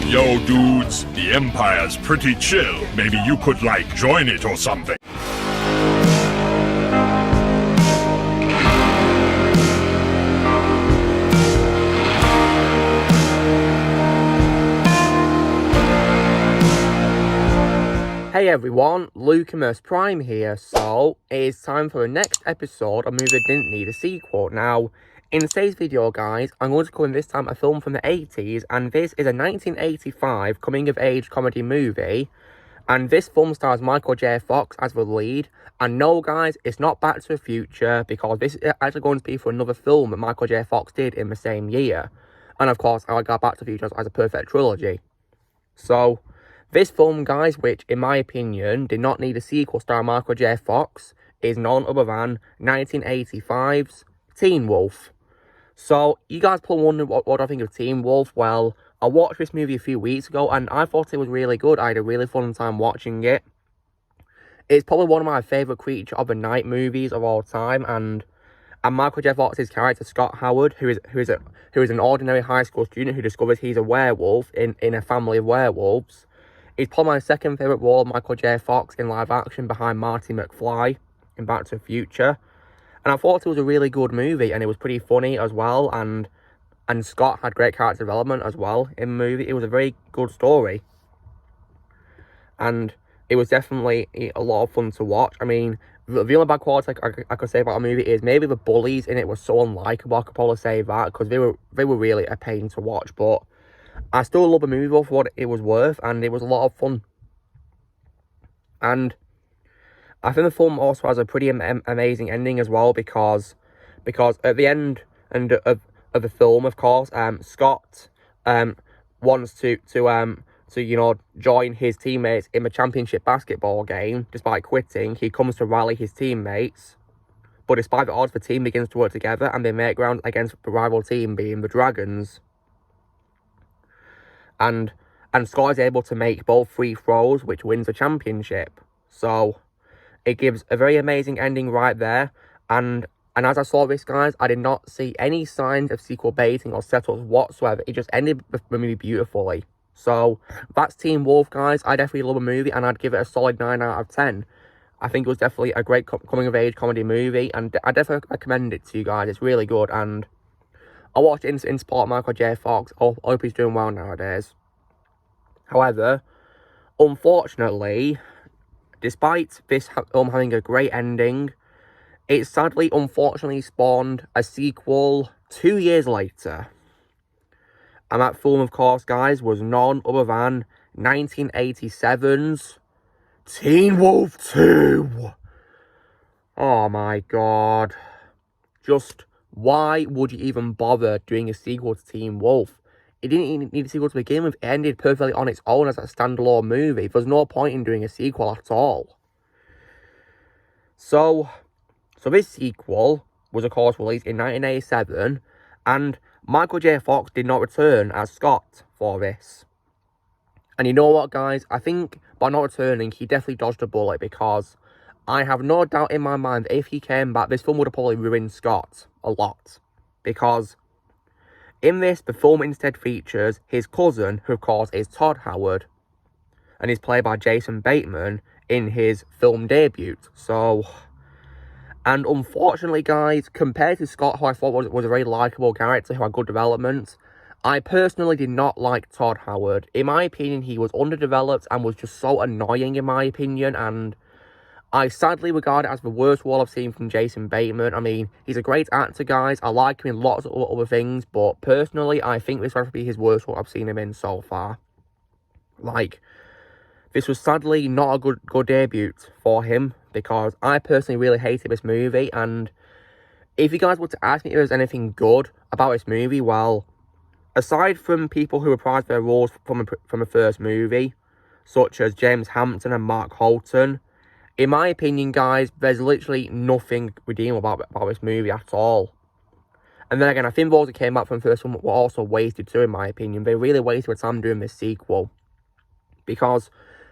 Yo, dudes, the Empire's pretty chill. Maybe you could, join it or something. Hey everyone, Lucamus Prime here. So, it is time for the next episode of a movie that didn't need a sequel. Now, in today's video, guys, I'm going to cover this time a film from the 80s, and this is a 1985 coming-of-age comedy movie. And this film stars Michael J. Fox as the lead. And no, guys, it's not Back to the Future, because this is actually going to be for another film that Michael J. Fox did in the same year. And of course, I got Back to the Future as a perfect trilogy. So, this film, guys, which, in my opinion, did not need a sequel starring Michael J. Fox, is none other than 1985's Teen Wolf. So, you guys probably wondering what I think of Teen Wolf. Well, I watched this movie a few weeks ago, and I thought it was really good. I had a really fun time watching it. It's probably one of my favourite Creature of the Night movies of all time, and Michael J. Fox's character, Scott Howard, who is an ordinary high school student who discovers he's a werewolf in a family of werewolves. It's probably my second favourite role of Michael J. Fox in live action behind Marty McFly in Back to the Future. And I thought it was a really good movie, and it was pretty funny as well, and Scott had great character development as well in the movie. It was a very good story. And it was definitely a lot of fun to watch. I mean, the only bad quality I could say about a movie is maybe the bullies in it were so unlikable. I could probably say that, because they were really a pain to watch, but I still love the movie for what it was worth, and it was a lot of fun. And I think the film also has a pretty amazing ending as well, because at the end of the film, of course, Scott wants to join his teammates in the championship basketball game. Despite quitting, he comes to rally his teammates, but despite the odds, the team begins to work together, and they make ground against the rival team, being the Dragons. And Scott is able to make both free throws, which wins the championship. So it gives a very amazing ending right there. And as I saw this, guys, I did not see any signs of sequel baiting or setups whatsoever. It just ended the movie beautifully. So that's Teen Wolf, guys. I definitely love a movie, and I'd give it a solid 9 out of 10. I think it was definitely a great coming-of-age comedy movie, and I definitely recommend it to you guys. It's really good, and I watched it in support of Michael J. Fox. I hope he's doing well nowadays. However, unfortunately, despite this film having a great ending, it sadly, unfortunately, spawned a sequel 2 years later. And that film, of course, guys, was none other than 1987's Teen Wolf 2. Oh my god. Just, why would you even bother doing a sequel to Teen Wolf? It didn't even need a sequel to begin with. It ended perfectly on its own as a standalone movie. There's no point in doing a sequel at all. So this sequel was, of course, released in 1987, and Michael J. Fox did not return as Scott for this. And you know what, guys? I think by not returning, he definitely dodged a bullet, because I have no doubt in my mind that if he came back, this film would have probably ruined Scott a lot. Because in this, the film instead features his cousin, who of course is Todd Howard, and is played by Jason Bateman in his film debut. So, and unfortunately, guys, compared to Scott, who I thought was a very likeable character, who had good development, I personally did not like Todd Howard. In my opinion, he was underdeveloped and was just so annoying, in my opinion, and I sadly regard it as the worst role I've seen from Jason Bateman. I mean, he's a great actor, guys. I like him in lots of other things, but personally, I think this has to be his worst role I've seen him in so far. This was sadly not a good debut for him, because I personally really hated this movie, and if you guys were to ask me if there's anything good about this movie, well, aside from people who reprised their roles from the first movie, such as James Hampton and Mark Holton, in my opinion, guys, there's literally nothing redeemable about this movie at all. And then again, I think those that came out from the first one were also wasted too, in my opinion. They really wasted their time doing this sequel. Because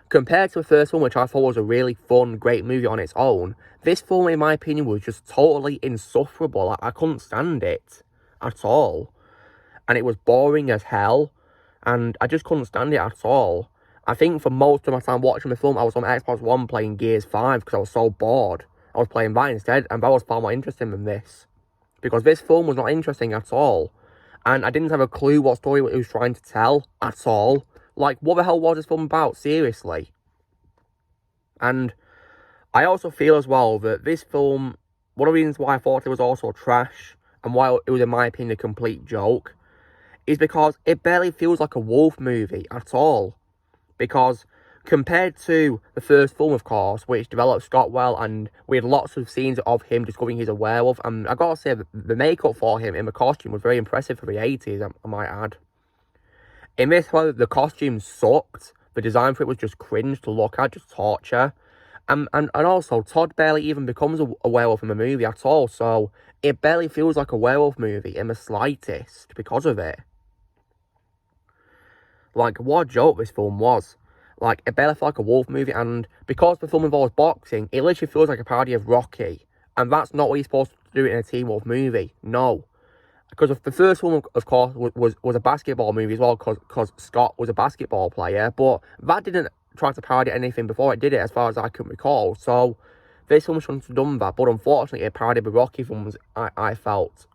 compared to the first one, which I thought was a really fun, great movie on its own, this film, in my opinion, was just totally insufferable. I couldn't stand it at all. And it was boring as hell. and I just couldn't stand it at all. I think for most of my time watching the film, I was on Xbox One playing Gears 5 because I was so bored. I was playing that instead, and that was far more interesting than this. Because this film was not interesting at all. And I didn't have a clue what story it was trying to tell at all. Like, what the hell was this film about? Seriously. And I also feel as well that this film, one of the reasons why I thought it was also trash, and why it was, in my opinion, a complete joke, is because it barely feels like a Wolf movie at all. Because compared to the first film, of course, which developed Scott well, and we had lots of scenes of him discovering he's a werewolf, and I gotta say, the makeup for him in the costume was very impressive for the 80s, I might add. In this, however, the costume sucked. The design for it was just cringe to look at, just torture. And also, Todd barely even becomes a werewolf in the movie at all, so it barely feels like a werewolf movie in the slightest because of it. Like, what a joke this film was. Like, it barely felt like a wolf movie, and because the film involves boxing, it literally feels like a parody of Rocky. And that's not what you're supposed to do in a Teen Wolf movie. No. Because the first one, of course, was a basketball movie as well, because Scott was a basketball player, but that didn't try to parody anything before it did it, as far as I can recall. So, this film shouldn't have done that, but unfortunately, it parodied the Rocky films, I felt.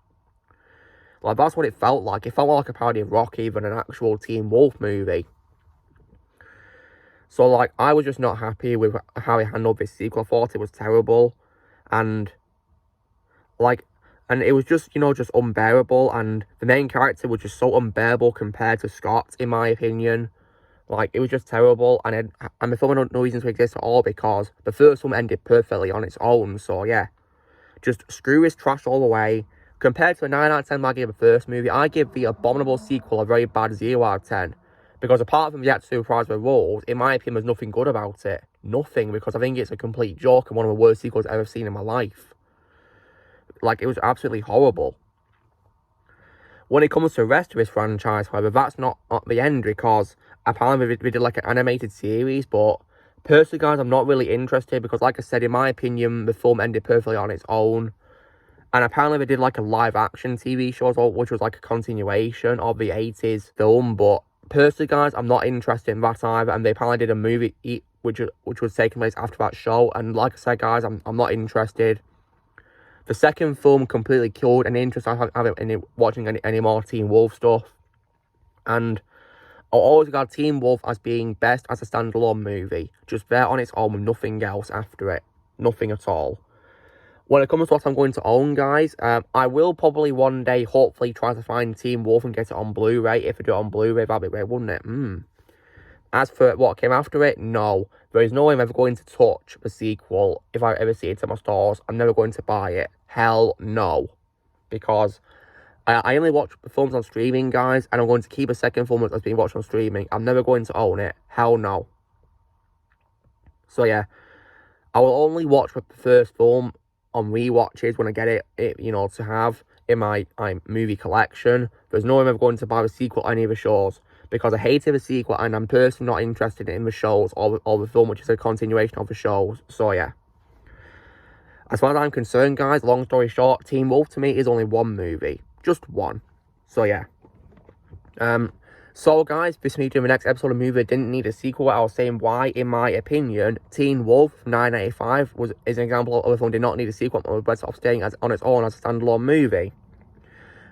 Like, that's what it felt like. It felt more like a parody of Rocky than an actual Teen Wolf movie. So, like, I was just not happy with how he handled this sequel. I thought it was terrible. And, like, and it was just, just unbearable. And the main character was just so unbearable compared to Scott, in my opinion. Like, it was just terrible. And the film had no reason to exist at all, because the first film ended perfectly on its own. So, yeah. Just screw this trash all the way. Compared to a 9 out of 10 I gave the first movie, I give the abominable sequel a very bad 0 out of 10. Because apart from the actor who reprised the roles, in my opinion, there's nothing good about it. Nothing, because I think it's a complete joke and one of the worst sequels I've ever seen in my life. Like, it was absolutely horrible. When it comes to the rest of this franchise, however, that's not at the end, because apparently they did like an animated series, but personally, guys, I'm not really interested, because like I said, in my opinion, the film ended perfectly on its own. And apparently they did like a live action TV show as well, which was like a continuation of the 80s film, but personally, guys, I'm not interested in that either. And they apparently did a movie which was taking place after that show, and like I said, guys, I'm not interested. The second film completely killed any interest I have in watching any more Teen Wolf stuff. And I'll always regard Teen Wolf as being best as a standalone movie, just there on its own with nothing else after it. Nothing at all. When it comes to what I'm going to own, guys, I will probably one day, hopefully, try to find Teen Wolf and get it on Blu-ray. If I do it on Blu-ray, that'd be great, wouldn't it? As for what came after it, no. There is no way I'm ever going to touch the sequel. If I ever see it in my stores, I'm never going to buy it. Hell no. Because I only watch films on streaming, guys, and I'm going to keep a second film that's being watched on streaming. I'm never going to own it. Hell no. So, yeah. I will only watch the first film on rewatches when I get it to have in my movie collection. There's no way I'm ever going to buy the sequel or any of the shows, because I hated the sequel and I'm personally not interested in the shows or the film, which is a continuation of the shows. So yeah. As far as I'm concerned, guys, long story short, Teen Wolf to me is only one movie. Just one. So yeah. So guys, this is me doing the next episode of Movie that didn't need a sequel. I was saying why, in my opinion, Teen Wolf 985 is an example of a film did not need a sequel, but was better off staying on its own as a standalone movie.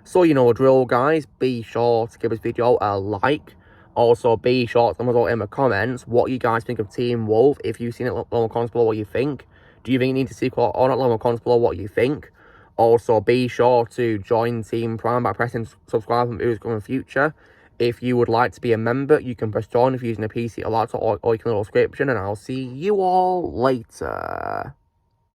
So you know the drill, guys. Be sure to give this video a like. Also, be sure to let me know in the comments what you guys think of Teen Wolf. If you've seen it, let me know in the comments below what you think. Do you think it needs a sequel or not? Let me know in the comments below what you think. Also, be sure to join Team Prime by pressing subscribe and videos coming in the future. If you would like to be a member, you can press join if you're using a PC or laptop, or you can leave a description, and I'll see you all later.